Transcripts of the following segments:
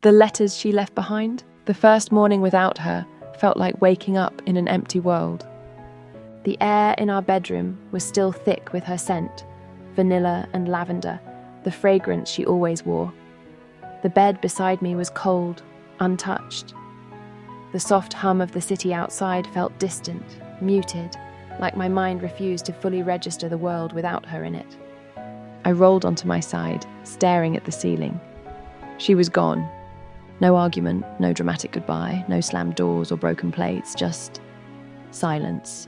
The letters she left behind. The first morning without her felt like waking up in an empty world. The air in our bedroom was still thick with her scent, vanilla and lavender, the fragrance she always wore. The bed beside me was cold, untouched. The soft hum of the city outside felt distant, muted, like my mind refused to fully register the world without her in it. I rolled onto my side, staring at the ceiling. She was gone. No argument, no dramatic goodbye, no slammed doors or broken plates, just silence.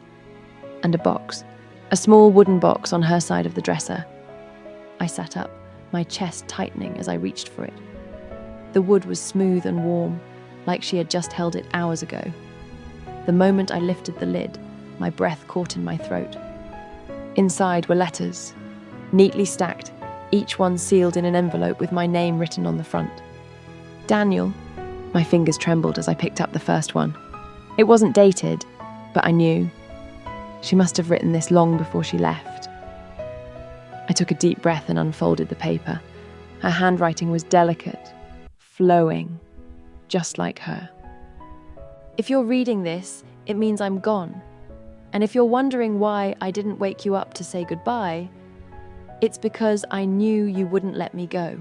And a box. A small wooden box on her side of the dresser. I sat up, my chest tightening as I reached for it. The wood was smooth and warm, like she had just held it hours ago. The moment I lifted the lid, my breath caught in my throat. Inside were letters, neatly stacked, each one sealed in an envelope with my name written on the front. Daniel. My fingers trembled as I picked up the first one. It wasn't dated, but I knew. She must have written this long before she left. I took a deep breath and unfolded the paper. Her handwriting was delicate, flowing, just like her. If you're reading this, it means I'm gone. And if you're wondering why I didn't wake you up to say goodbye, it's because I knew you wouldn't let me go.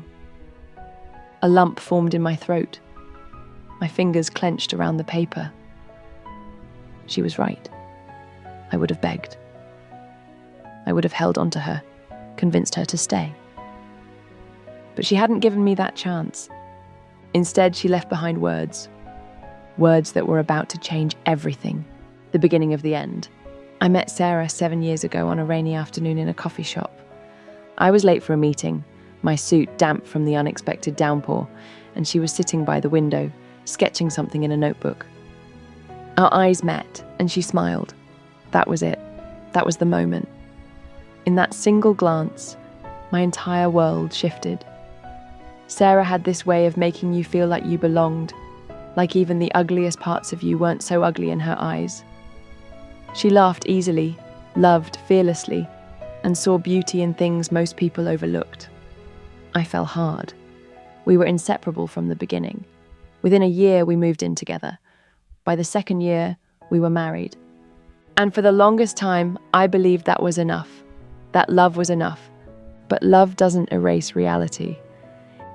A lump formed in my throat. My fingers clenched around the paper. She was right. I would have begged. I would have held on to her, convinced her to stay. But she hadn't given me that chance. Instead, she left behind words. Words that were about to change everything. The beginning of the end. I met Sarah 7 years ago on a rainy afternoon in a coffee shop. I was late for a meeting, my suit damp from the unexpected downpour, and she was sitting by the window, sketching something in a notebook. Our eyes met, and she smiled. That was it. That was the moment. In that single glance, my entire world shifted. Sarah had this way of making you feel like you belonged, like even the ugliest parts of you weren't so ugly in her eyes. She laughed easily, loved fearlessly, and saw beauty in things most people overlooked. I fell hard. We were inseparable from the beginning. Within a year, we moved in together. By the second year, we were married. And for the longest time, I believed that was enough, that love was enough. But love doesn't erase reality.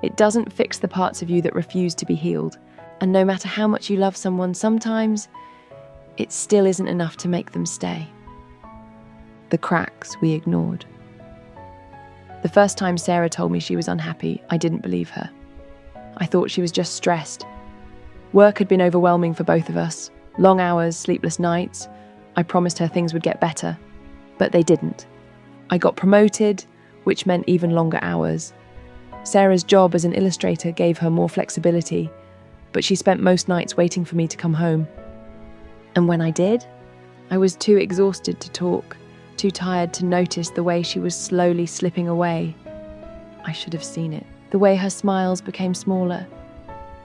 It doesn't fix the parts of you that refuse to be healed. And no matter how much you love someone, sometimes it still isn't enough to make them stay. The cracks we ignored. The first time Sarah told me she was unhappy, I didn't believe her. I thought she was just stressed. Work had been overwhelming for both of us. Long hours, sleepless nights. I promised her things would get better, but they didn't. I got promoted, which meant even longer hours. Sarah's job as an illustrator gave her more flexibility, but she spent most nights waiting for me to come home. And when I did, I was too exhausted to talk, too tired to notice the way she was slowly slipping away. I should have seen it. The way her smiles became smaller,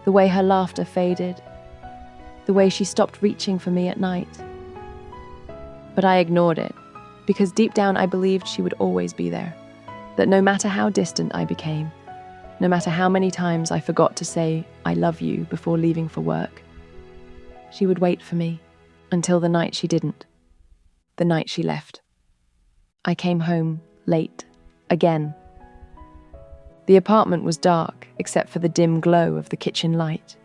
the way her laughter faded, the way she stopped reaching for me at night. But I ignored it, because deep down I believed she would always be there, that no matter how distant I became, no matter how many times I forgot to say I love you before leaving for work, she would wait for me until the night she didn't, the night she left. I came home late, again. The apartment was dark, except for the dim glow of the kitchen light.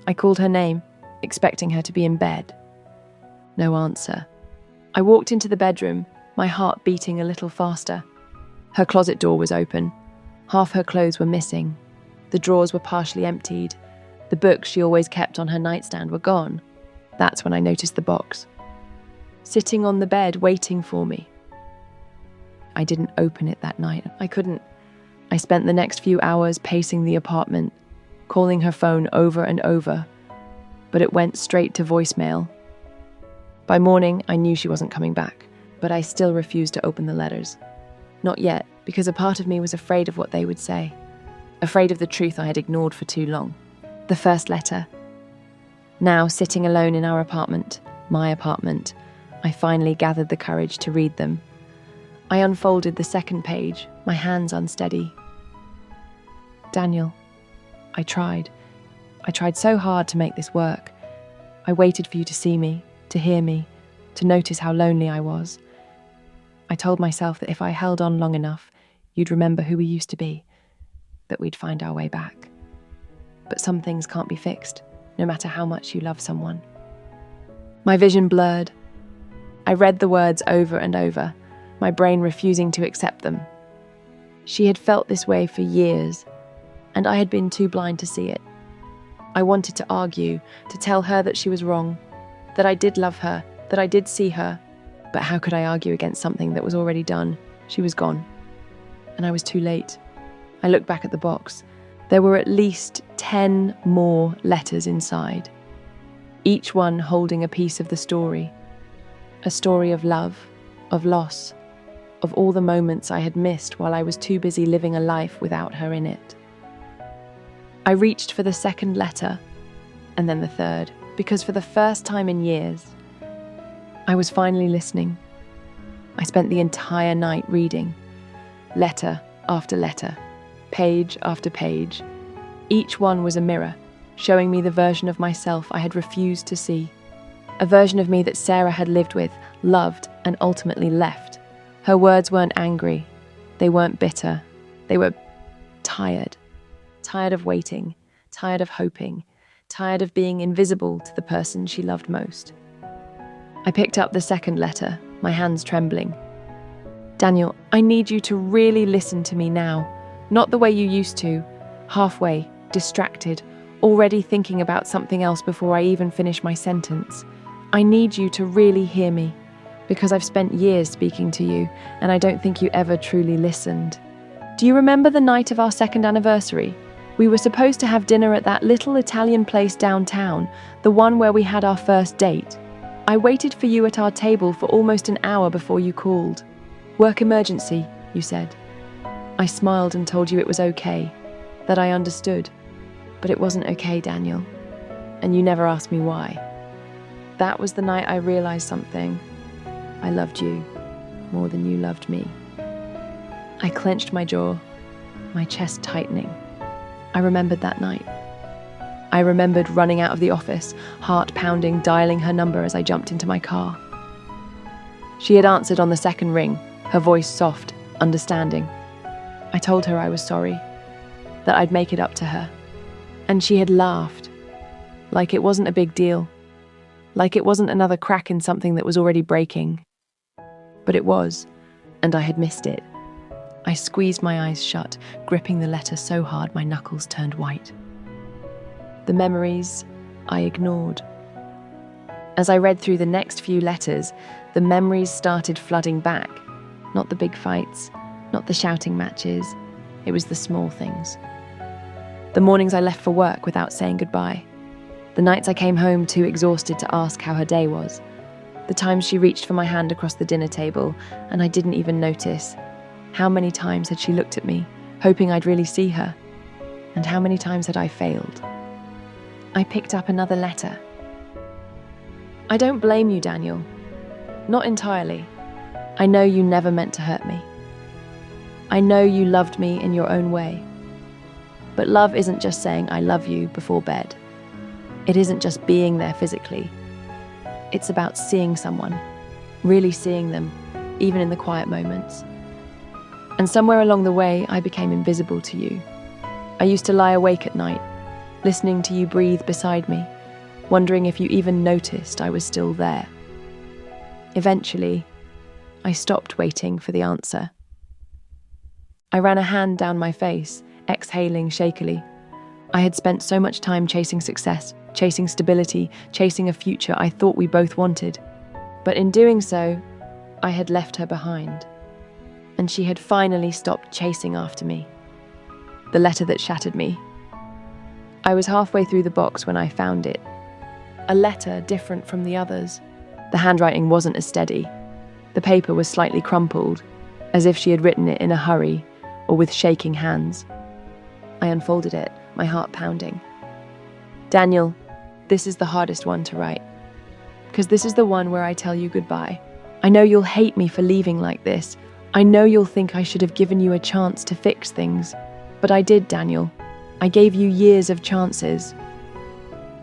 I called her name, expecting her to be in bed. No answer. I walked into the bedroom, my heart beating a little faster. Her closet door was open. Half her clothes were missing. The drawers were partially emptied. The books she always kept on her nightstand were gone. That's when I noticed the box. Sitting on the bed, waiting for me. I didn't open it that night. I couldn't. I spent the next few hours pacing the apartment, calling her phone over and over, but it went straight to voicemail. By morning, I knew she wasn't coming back, but I still refused to open the letters. Not yet, because a part of me was afraid of what they would say, afraid of the truth I had ignored for too long. The first letter. Now, sitting alone in our apartment, my apartment, I finally gathered the courage to read them. I unfolded the second page, my hands unsteady. Daniel, I tried, I tried so hard to make this work. I waited for you to see me, to hear me, to notice how lonely I was. I told myself that if I held on long enough, you'd remember who we used to be, that we'd find our way back. But some things can't be fixed, no matter how much you love someone. My vision blurred. I read the words over and over, my brain refusing to accept them. She had felt this way for years, and I had been too blind to see it. I wanted to argue, to tell her that she was wrong, that I did love her, that I did see her, but how could I argue against something that was already done? She was gone, and I was too late. I looked back at the box. There were at least 10 more letters inside, each one holding a piece of the story. A story of love, of loss, of all the moments I had missed while I was too busy living a life without her in it. I reached for the second letter, and then the third, because for the first time in years, I was finally listening. I spent the entire night reading, letter after letter, page after page. Each one was a mirror, showing me the version of myself I had refused to see. A version of me that Sarah had lived with, loved, and ultimately left. Her words weren't angry. They weren't bitter. They were tired. Tired of waiting. Tired of hoping. Tired of being invisible to the person she loved most. I picked up the second letter, my hands trembling. Daniel, I need you to really listen to me now. Not the way you used to. Halfway, distracted, already thinking about something else before I even finish my sentence. I need you to really hear me, because I've spent years speaking to you, and I don't think you ever truly listened. Do you remember the night of our second anniversary? We were supposed to have dinner at that little Italian place downtown, the one where we had our first date. I waited for you at our table for almost an hour before you called. Work emergency, you said. I smiled and told you it was okay, that I understood. But it wasn't okay, Daniel. And you never asked me why. That was the night I realized something. I loved you more than you loved me. I clenched my jaw, my chest tightening. I remembered that night. I remembered running out of the office, heart pounding, dialing her number as I jumped into my car. She had answered on the second ring, her voice soft, understanding. I told her I was sorry, that I'd make it up to her. And she had laughed, like it wasn't a big deal, like it wasn't another crack in something that was already breaking. But it was, and I had missed it. I squeezed my eyes shut, gripping the letter so hard my knuckles turned white. The memories I ignored. As I read through the next few letters, the memories started flooding back. Not the big fights, not the shouting matches. It was the small things. The mornings I left for work without saying goodbye. The nights I came home too exhausted to ask how her day was. The times she reached for my hand across the dinner table and I didn't even notice. How many times had she looked at me, hoping I'd really see her? And how many times had I failed? I picked up another letter. I don't blame you, Daniel. Not entirely. I know you never meant to hurt me. I know you loved me in your own way. But love isn't just saying I love you before bed. It isn't just being there physically. It's about seeing someone, really seeing them, even in the quiet moments. And somewhere along the way, I became invisible to you. I used to lie awake at night, listening to you breathe beside me, wondering if you even noticed I was still there. Eventually, I stopped waiting for the answer. I ran a hand down my face, exhaling shakily. I had spent so much time chasing success, chasing stability, chasing a future I thought we both wanted. But in doing so, I had left her behind. And she had finally stopped chasing after me. The letter that shattered me. I was halfway through the box when I found it. A letter different from the others. The handwriting wasn't as steady. The paper was slightly crumpled, as if she had written it in a hurry or with shaking hands. I unfolded it, my heart pounding. Daniel, this is the hardest one to write. Because this is the one where I tell you goodbye. I know you'll hate me for leaving like this. I know you'll think I should have given you a chance to fix things. But I did, Daniel. I gave you years of chances.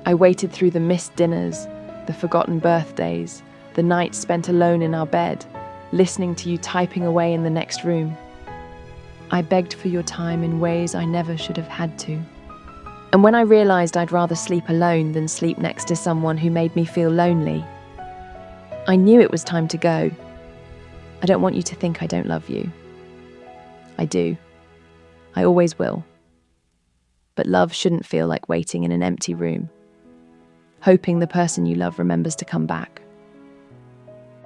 I waited through the missed dinners, the forgotten birthdays, the nights spent alone in our bed, listening to you typing away in the next room. I begged for your time in ways I never should have had to. And when I realized I'd rather sleep alone than sleep next to someone who made me feel lonely, I knew it was time to go. I don't want you to think I don't love you. I do. I always will. But love shouldn't feel like waiting in an empty room, hoping the person you love remembers to come back.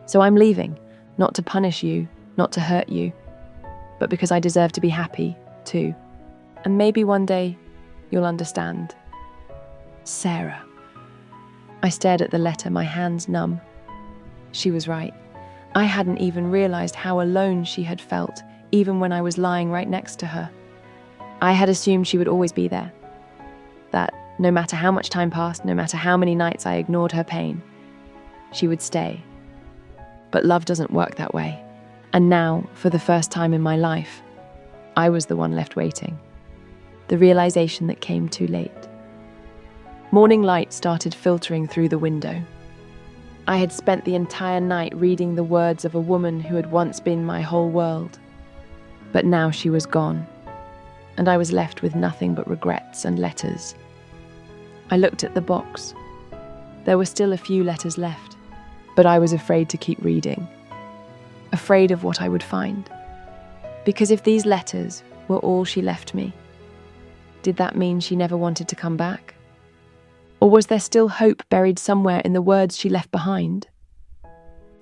So I'm leaving, not to punish you, not to hurt you, but because I deserve to be happy, too. And maybe one day, you'll understand. Sarah. I stared at the letter, my hands numb. She was right. I hadn't even realized how alone she had felt, even when I was lying right next to her. I had assumed she would always be there. That no matter how much time passed, no matter how many nights I ignored her pain, she would stay. But love doesn't work that way. And now, for the first time in my life, I was the one left waiting. The realization that came too late. Morning light started filtering through the window. I had spent the entire night reading the words of a woman who had once been my whole world. But now she was gone, and I was left with nothing but regrets and letters. I looked at the box. There were still a few letters left, but I was afraid to keep reading. Afraid of what I would find. Because if these letters were all she left me, did that mean she never wanted to come back? Or was there still hope buried somewhere in the words she left behind?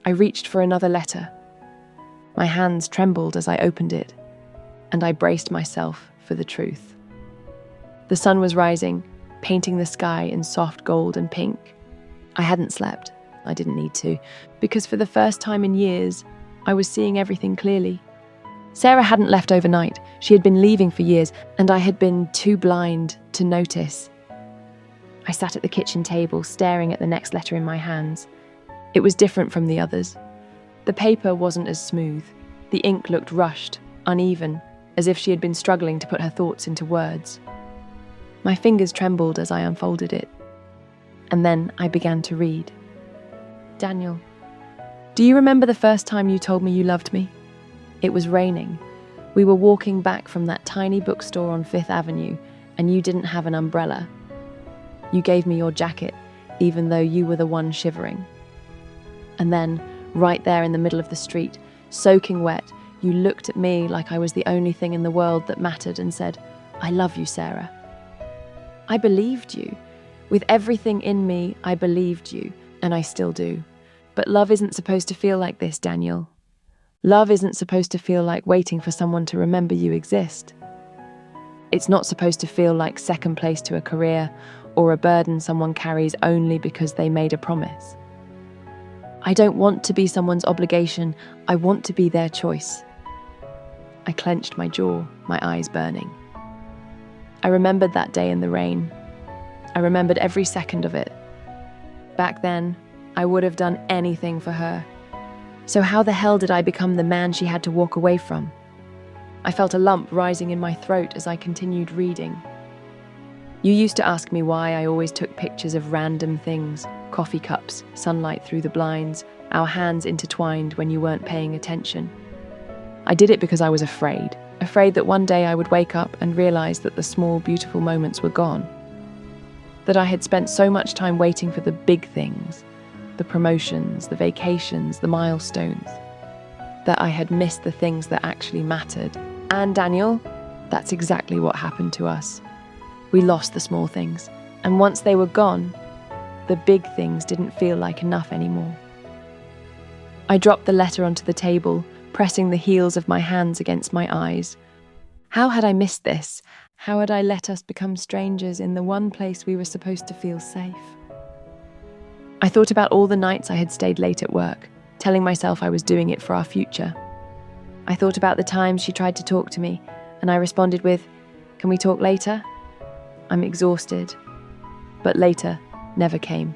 I reached for another letter. My hands trembled as I opened it, and I braced myself for the truth. The sun was rising, painting the sky in soft gold and pink. I hadn't slept. I didn't need to, because for the first time in years, I was seeing everything clearly. Sarah hadn't left overnight. She had been leaving for years, and I had been too blind to notice. I sat at the kitchen table, staring at the next letter in my hands. It was different from the others. The paper wasn't as smooth. The ink looked rushed, uneven, as if she had been struggling to put her thoughts into words. My fingers trembled as I unfolded it. And then I began to read. Daniel, do you remember the first time you told me you loved me? It was raining. We were walking back from that tiny bookstore on Fifth Avenue, and you didn't have an umbrella. You gave me your jacket, even though you were the one shivering. And then, right there in the middle of the street, soaking wet, you looked at me like I was the only thing in the world that mattered and said, I love you, Sarah. I believed you. With everything in me, I believed you, and I still do. But love isn't supposed to feel like this, Daniel. Love isn't supposed to feel like waiting for someone to remember you exist. It's not supposed to feel like second place to a career or a burden someone carries only because they made a promise. I don't want to be someone's obligation. I want to be their choice. I clenched my jaw, my eyes burning. I remembered that day in the rain. I remembered every second of it. Back then, I would have done anything for her. So how the hell did I become the man she had to walk away from? I felt a lump rising in my throat as I continued reading. You used to ask me why I always took pictures of random things, coffee cups, sunlight through the blinds, our hands intertwined when you weren't paying attention. I did it because I was afraid that one day I would wake up and realize that the small, beautiful moments were gone. That I had spent so much time waiting for the big things, the promotions, the vacations, the milestones, that I had missed the things that actually mattered. And Daniel, that's exactly what happened to us. We lost the small things, and once they were gone, the big things didn't feel like enough anymore. I dropped the letter onto the table, pressing the heels of my hands against my eyes. How had I missed this? How had I let us become strangers in the one place we were supposed to feel safe? I thought about all the nights I had stayed late at work, telling myself I was doing it for our future. I thought about the times she tried to talk to me, and I responded with, "Can we talk later?" I'm exhausted. But later never came.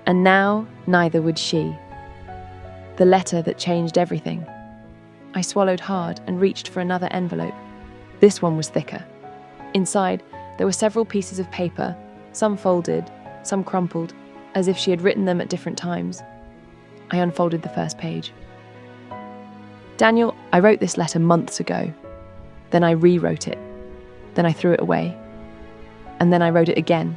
And now neither would she. The letter that changed everything. I swallowed hard and reached for another envelope. This one was thicker. Inside, there were several pieces of paper, some folded, some crumpled, as if she had written them at different times. I unfolded the first page. Daniel, I wrote this letter months ago. Then I rewrote it. Then I threw it away. And then I wrote it again.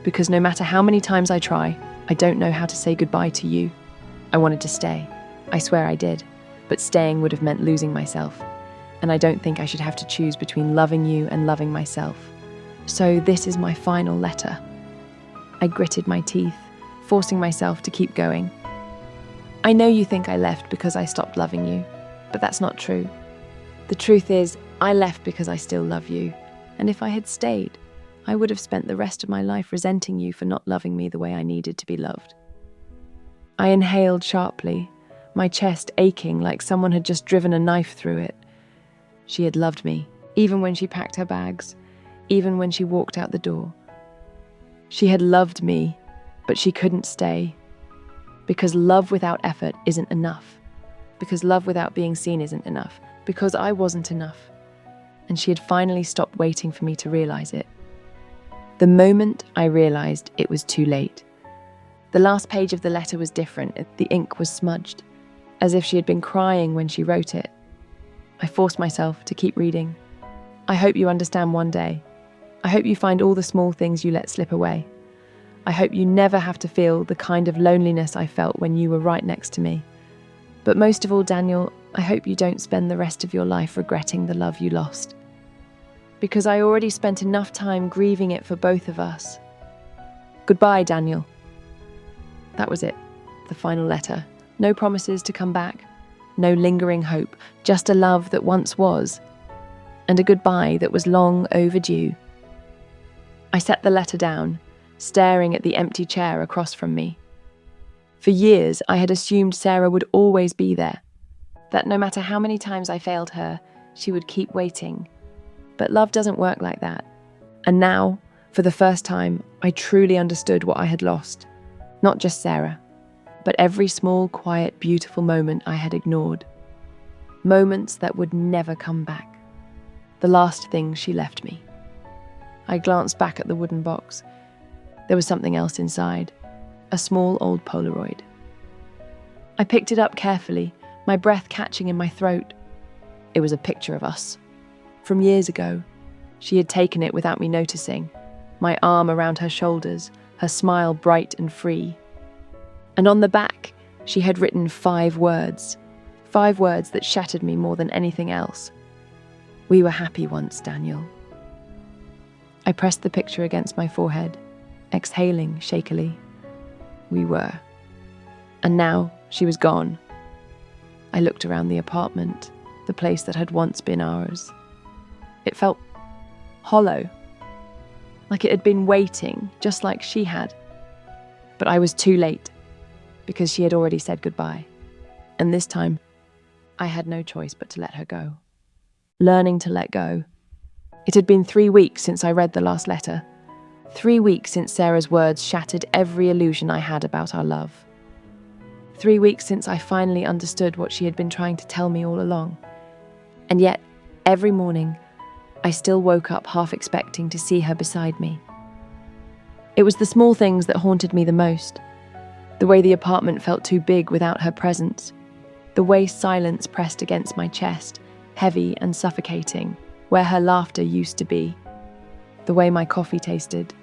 Because no matter how many times I try, I don't know how to say goodbye to you. I wanted to stay. I swear I did. But staying would have meant losing myself. And I don't think I should have to choose between loving you and loving myself. So this is my final letter. I gritted my teeth, forcing myself to keep going. I know you think I left because I stopped loving you, but that's not true. The truth is, I left because I still love you. And if I had stayed, I would have spent the rest of my life resenting you for not loving me the way I needed to be loved. I inhaled sharply, my chest aching like someone had just driven a knife through it. She had loved me, even when she packed her bags, even when she walked out the door. She had loved me, but she couldn't stay. Because love without effort isn't enough. Because love without being seen isn't enough. Because I wasn't enough. And she had finally stopped waiting for me to realize it. The moment I realized, it was too late. The last page of the letter was different. The ink was smudged, as if she had been crying when she wrote it. I forced myself to keep reading. I hope you understand one day. I hope you find all the small things you let slip away. I hope you never have to feel the kind of loneliness I felt when you were right next to me. But most of all, Daniel, I hope you don't spend the rest of your life regretting the love you lost. Because I already spent enough time grieving it for both of us. Goodbye, Daniel. That was it, the final letter. No promises to come back, no lingering hope, just a love that once was, and a goodbye that was long overdue. I set the letter down, staring at the empty chair across from me. For years, I had assumed Sarah would always be there, that no matter how many times I failed her, she would keep waiting. But love doesn't work like that. And now, for the first time, I truly understood what I had lost. Not just Sarah, but every small, quiet, beautiful moment I had ignored. Moments that would never come back. The last thing she left me. I glanced back at the wooden box. There was something else inside, a small old Polaroid. I picked it up carefully, my breath catching in my throat. It was a picture of us. From years ago, she had taken it without me noticing, my arm around her shoulders, her smile bright and free. And on the back, she had written 5 words. 5 words that shattered me more than anything else. We were happy once, Daniel. I pressed the picture against my forehead, exhaling shakily. We were. And now she was gone. I looked around the apartment, the place that had once been ours. It felt hollow, like it had been waiting, just like she had. But I was too late, because she had already said goodbye. And this time, I had no choice but to let her go. Learning to let go. It had been 3 weeks since I read the last letter. 3 weeks since Sarah's words shattered every illusion I had about our love. 3 weeks since I finally understood what she had been trying to tell me all along. And yet, every morning, I still woke up half expecting to see her beside me. It was the small things that haunted me the most. The way the apartment felt too big without her presence. The way silence pressed against my chest, heavy and suffocating, where her laughter used to be. The way my coffee tasted.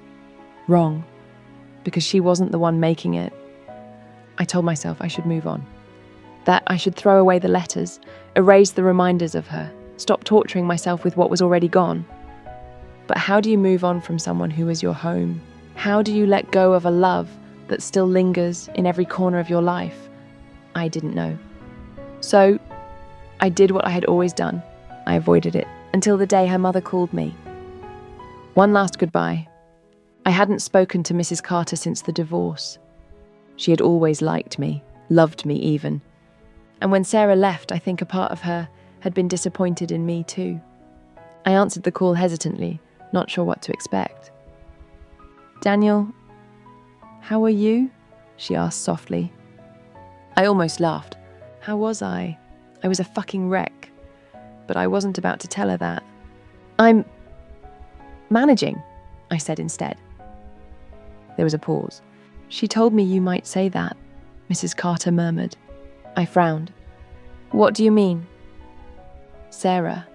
Wrong. Because she wasn't the one making it. I told myself I should move on. That I should throw away the letters, erase the reminders of her, stop torturing myself with what was already gone. But how do you move on from someone who is your home? How do you let go of a love that still lingers in every corner of your life? I didn't know. So, I did what I had always done. I avoided it, until the day her mother called me. One last goodbye. I hadn't spoken to Mrs. Carter since the divorce. She had always liked me, loved me even. And when Sarah left, I think a part of her had been disappointed in me too. I answered the call hesitantly, not sure what to expect. "Daniel, how are you?" she asked softly. I almost laughed. How was I? I was a fucking wreck. But I wasn't about to tell her that. "I'm managing," I said instead. There was a pause. "She told me you might say that," Mrs. Carter murmured. I frowned. "What do you mean?" "Sarah.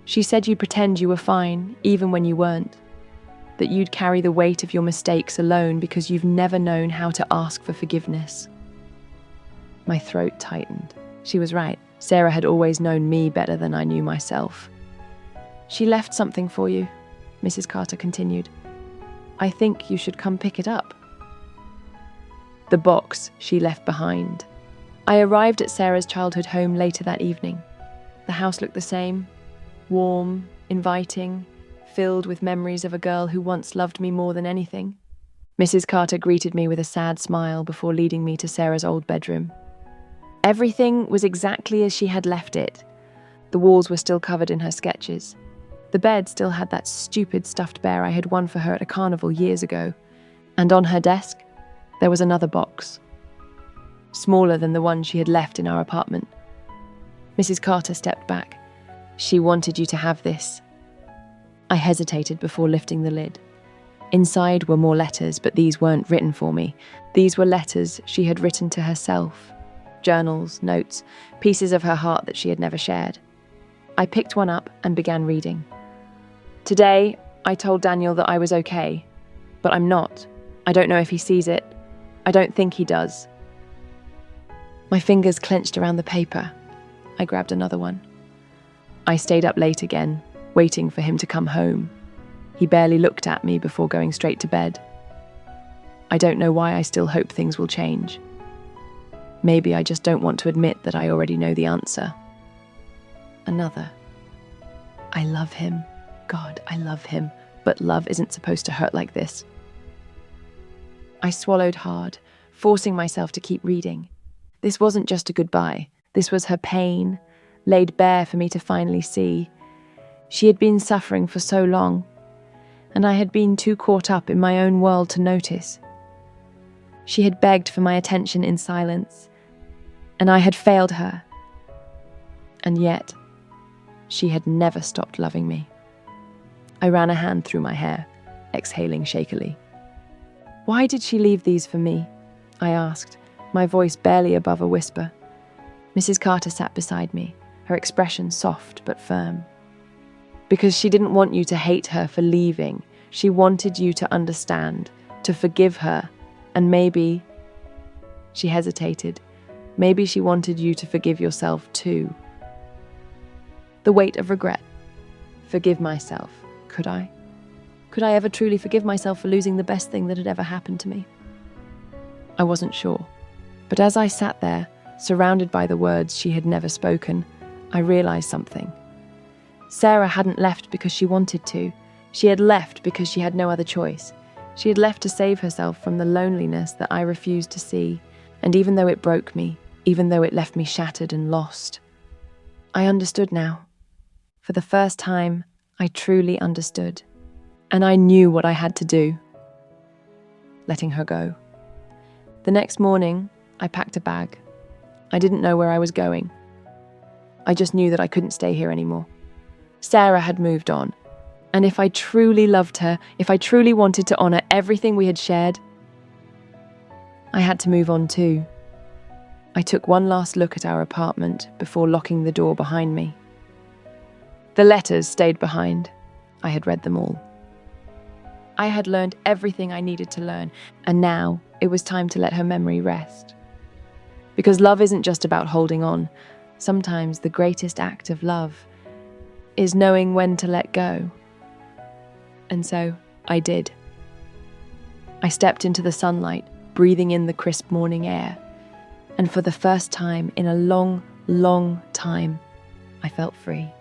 She said you'd pretend you were fine, even when you weren't. That you'd carry the weight of your mistakes alone because you've never known how to ask for forgiveness." My throat tightened. She was right. Sarah had always known me better than I knew myself. "She left something for you," Mrs. Carter continued. "I think you should come pick it up." The box she left behind. I arrived at Sarah's childhood home later that evening. The house looked the same, warm, inviting, filled with memories of a girl who once loved me more than anything. Mrs. Carter greeted me with a sad smile before leading me to Sarah's old bedroom. Everything was exactly as she had left it. The walls were still covered in her sketches. The bed still had that stupid stuffed bear I had won for her at a carnival years ago. And on her desk, there was another box, smaller than the one she had left in our apartment. Mrs. Carter stepped back. "She wanted you to have this." I hesitated before lifting the lid. Inside were more letters, but these weren't written for me. These were letters she had written to herself. Journals, notes, pieces of her heart that she had never shared. I picked one up and began reading. "Today, I told Daniel that I was okay, but I'm not. I don't know if he sees it. I don't think he does." My fingers clenched around the paper. I grabbed another one. I stayed up late again, waiting for him to come home. He barely looked at me before going straight to bed. I don't know why I still hope things will change. Maybe I just don't want to admit that I already know the answer. Another. "I love him. God, I love him. But love isn't supposed to hurt like this." I swallowed hard, forcing myself to keep reading. This wasn't just a goodbye. This was her pain, laid bare for me to finally see. She had been suffering for so long, and I had been too caught up in my own world to notice. She had begged for my attention in silence, and I had failed her. And yet, she had never stopped loving me. I ran a hand through my hair, exhaling shakily. "Why did she leave these for me?" I asked, my voice barely above a whisper. Mrs. Carter sat beside me, her expression soft but firm. "Because she didn't want you to hate her for leaving. She wanted you to understand, to forgive her, and maybe..." She hesitated. "Maybe she wanted you to forgive yourself too." The weight of regret. Forgive myself. Could I? Could I ever truly forgive myself for losing the best thing that had ever happened to me? I wasn't sure. But as I sat there, surrounded by the words she had never spoken, I realized something. Sarah hadn't left because she wanted to. She had left because she had no other choice. She had left to save herself from the loneliness that I refused to see. And even though it broke me, even though it left me shattered and lost, I understood now. For the first time, I truly understood. And I knew what I had to do. Letting her go. The next morning, I packed a bag. I didn't know where I was going. I just knew that I couldn't stay here anymore. Sarah had moved on. And if I truly loved her, if I truly wanted to honor everything we had shared, I had to move on too. I took one last look at our apartment before locking the door behind me. The letters stayed behind. I had read them all. I had learned everything I needed to learn, and now it was time to let her memory rest. Because love isn't just about holding on. Sometimes the greatest act of love is knowing when to let go. And so I did. I stepped into the sunlight, breathing in the crisp morning air. And for the first time in a long, long time, I felt free.